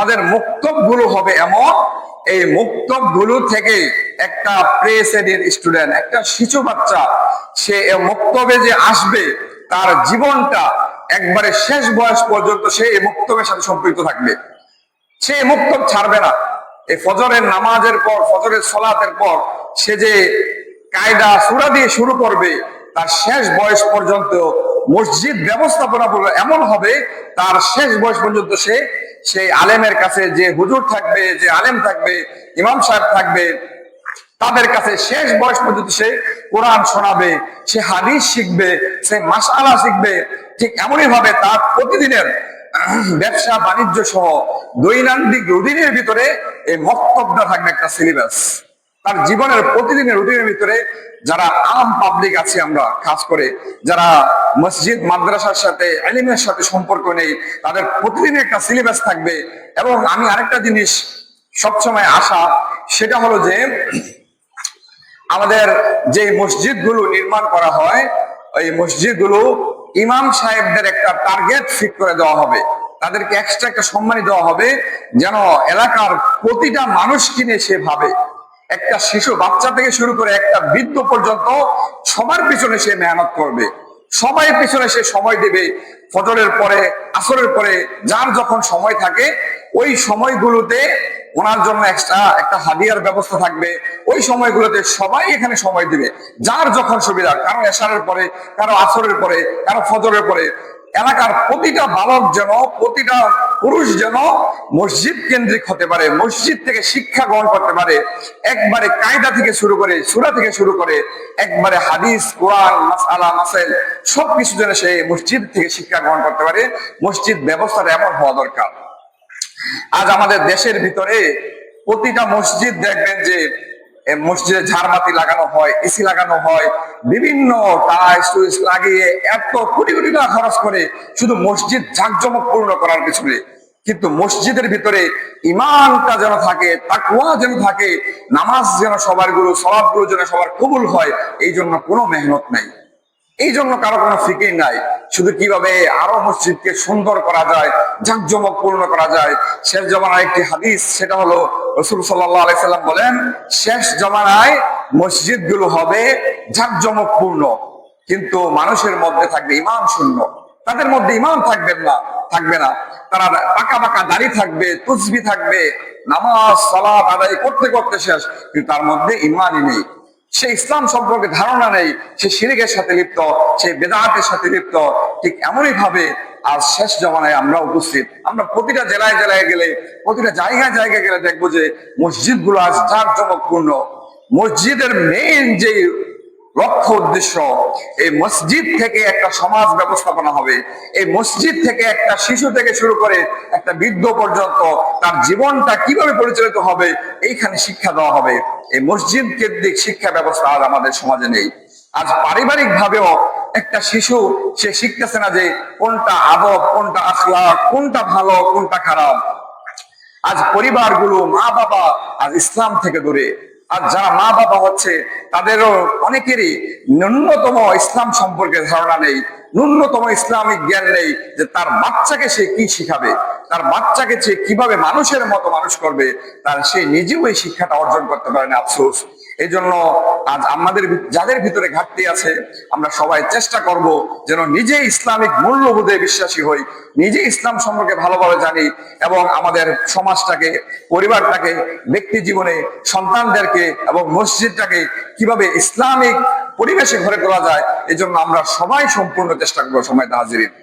আমাদের মুক্তব গুলো হবে এমন, এই মুক্তব গুলো থেকে একটা প্রে স্টুডেন্ট, একটা শিশু বাচ্চা, সে মুক্তবে যে আসবে তার জীবনটা একবারে শেষ বয়স পর্যন্ত সে এই মুক্তবের সাথে সম্পৃক্ত থাকবে। সে মুক্তব ছাড়বে না। এই ফজরের নামাজের পর, ফজরের সলাতের পর সে যে কায়দা সূরা দিয়ে শুরু করবে, তার শেষ বয়স পর্যন্ত মসজিদ ব্যবস্থাপনা এমন হবে, তার শেষ বয়স পর্যন্ত সে সেই আলেমের কাছে, যে হুজুর থাকবে, যে আলেম থাকবে, ইমাম সাহেব থাকবে, তাদের কাছে শেষ বয়স পর্যন্ত সে কোরআন শোনাবে, সে হাদিস শিখবে, সে মাসআলা শিখবে। ঠিক এমনই ভাবে তার প্রতিদিনের ব্যবসা বাণিজ্য সহ দৈনন্দিন রুটিনের ভিতরে এই মক্তবটা থাকবে একটা সিলেবাস। তার জীবনের প্রতিদিনের রুটিনের ভিতরে যারা আম পাবলিক আছে, আমরা খাস করে যারা মসজিদ মাদ্রাসার সাথে, ইলমের সাথে সম্পর্ক নেই, তাদের প্রতিদিনের একটা সিলেবাস থাকবে। এবং আমি আরেকটা জিনিস সবসময় আশা, সেটা হলো যে আমাদের যে মসজিদগুলো নির্মাণ করা হয়, ওই মসজিদগুলো ইমাম সাহেবদের একটা টার্গেট ফিক্স করে দেওয়া হবে, তাদেরকে এক্সট্রা একটা সম্মানী দেওয়া হবে, যেন এলাকার প্রতিটা মানুষ কিনে সে ভাবে, একটা শিশু বাচ্চা থেকে শুরু করে একটা বৃদ্ধ পর্যন্ত সবার পিছনে সে মেহনত করবে, সবাই পিছনে সে সময় দিবে। ফজরের পরে, আসরের পরে, যার যখন সময় থাকে ওই সময়গুলোতে ওনার জন্য এক্সট্রা একটা হাদিয়ার ব্যবস্থা থাকবে। ওই সময়গুলোতে সবাই এখানে সময় দিবে, যার যখন সুবিধা, কারো এশারের পরে, কারো আসরের পরে, কারো ফজরের পরে। এলাকার প্রতিটা বালক যেন, প্রতিটা পুরুষ যেন মসজিদ কেন্দ্রিক হতে পারে, মসজিদ থেকে শিক্ষা গ্রহণ করতে পারে, একবারে কায়দা থেকে শুরু করে, সূরা থেকে শুরু করে একবারে হাদিস, কোরআন, মাসআলা, মাসাইল সবকিছু যেন সে মসজিদ থেকে শিক্ষা গ্রহণ করতে পারে। মসজিদ ব্যবস্থাটা এমন হওয়া দরকার। আজ আমাদের দেশের ভিতরে প্রতিটা মসজিদ দেখবেন যে মসজিদে ঝাড়বাতি লাগানো হয়, এসি লাগানো হয়, বিভিন্ন টাইলস টুইলস লাগিয়ে এত কোটি কোটি টাকা খরচ করে শুধু মসজিদ জাঁকজমকপূর্ণ করার পিছনে। কিন্তু মসজিদের ভিতরে ঈমানটা যেন থাকে, তাকওয়া যেন থাকে, নামাজ যেন সবার গুলো, সালাত গুলো যেন সবার কবুল হয়, এই জন্য কোনো মেহনত নাই, এই জন্য কারো কোনো ফিকির নাই। শুধু কিভাবে আরো মসজিদকে সুন্দর করা যায়, জাঁকজমক পূর্ণ করা যায়। শেষ জমানায় একটি হাদিস, সেটা হলো রাসূল সাল্লাল্লাহু আলাইহি সাল্লাম বলেন, শেষ জমানায় মসজিদ গুলো হবে জাঁকজমক পূর্ণ, কিন্তু মানুষের মধ্যে থাকবে ঈমান শূন্য। তাদের মধ্যে ঈমান থাকবে না। তারা পাকা পাকা দাড়ি থাকবে, তাসবিহ থাকবে, নামাজ সালাত আদায় করতে করতে শেষ, কিন্তু তার মধ্যে ঈমানই নেই। সে ইসলাম সম্পর্কে ধারণা নেই, সে শিরকের সাথে লিপ্ত, সে বেদাতের সাথে লিপ্ত। ঠিক এমনই ভাবে আজ শেষ জমানায় আমরা উপস্থিত। আমরা প্রতিটা জেলায় জেলায় গেলে, প্রতিটা জায়গায় জায়গায় গেলে দেখবো যে মসজিদ গুলো আজ জাঁকজমকপূর্ণ। মসজিদের মেইন যে লক্ষ্য উদ্দেশ্য, এই মসজিদ থেকে একটা সমাজ ব্যবস্থাপনা হবে, এই মসজিদ থেকে একটা শিশু থেকে শুরু করে একটা বৃদ্ধ পর্যন্ত তার জীবনটা কিভাবে পরিচালিত হবে, এইখানে শিক্ষা দেওয়া হবে। এই মসজিদ কেন্দ্রিক শিক্ষা ব্যবস্থা আজ আমাদের সমাজে নেই। আজ পারিবারিক ভাবেও একটা শিশু সে শিখতেছে না যে কোনটা আদব, কোনটা আখলাক, কোনটা ভালো, কোনটা খারাপ। আজ পরিবারগুলো, মা বাবা আজ ইসলাম থেকে দূরে। আর যারা মা বাবা হচ্ছে তাদেরও অনেকেরই ন্যূনতম ইসলাম সম্পর্কে ধারণা নেই, ন্যূনতম ইসলামিক জ্ঞান নেই, যে তার বাচ্চাকে সে কি শিখাবে, তার বাচ্চাকে সে কিভাবে মানুষের মতো মানুষ করবে, তার সে নিজেও এই শিক্ষাটা অর্জন করতে পারে না। আফসোস। এই জন্য আজ আমাদের যাদের ভিতরে ঘাটতি আছে, আমরা সবাই চেষ্টা করব যেন নিজে ইসলামিক মূল্যবোধে বিশ্বাসী হই, নিজে ইসলাম সম্পর্কে ভালোভাবে জানি, এবং আমাদের সমাজটাকে, পরিবারটাকে, ব্যক্তি জীবনে সন্তানদেরকে এবং মসজিদটাকে কিভাবে ইসলামিক পরিবেশে গড়ে তোলা যায়, এই জন্য আমরা সবাই সম্পূর্ণ চেষ্টা করবো। সময় হাজিরিন।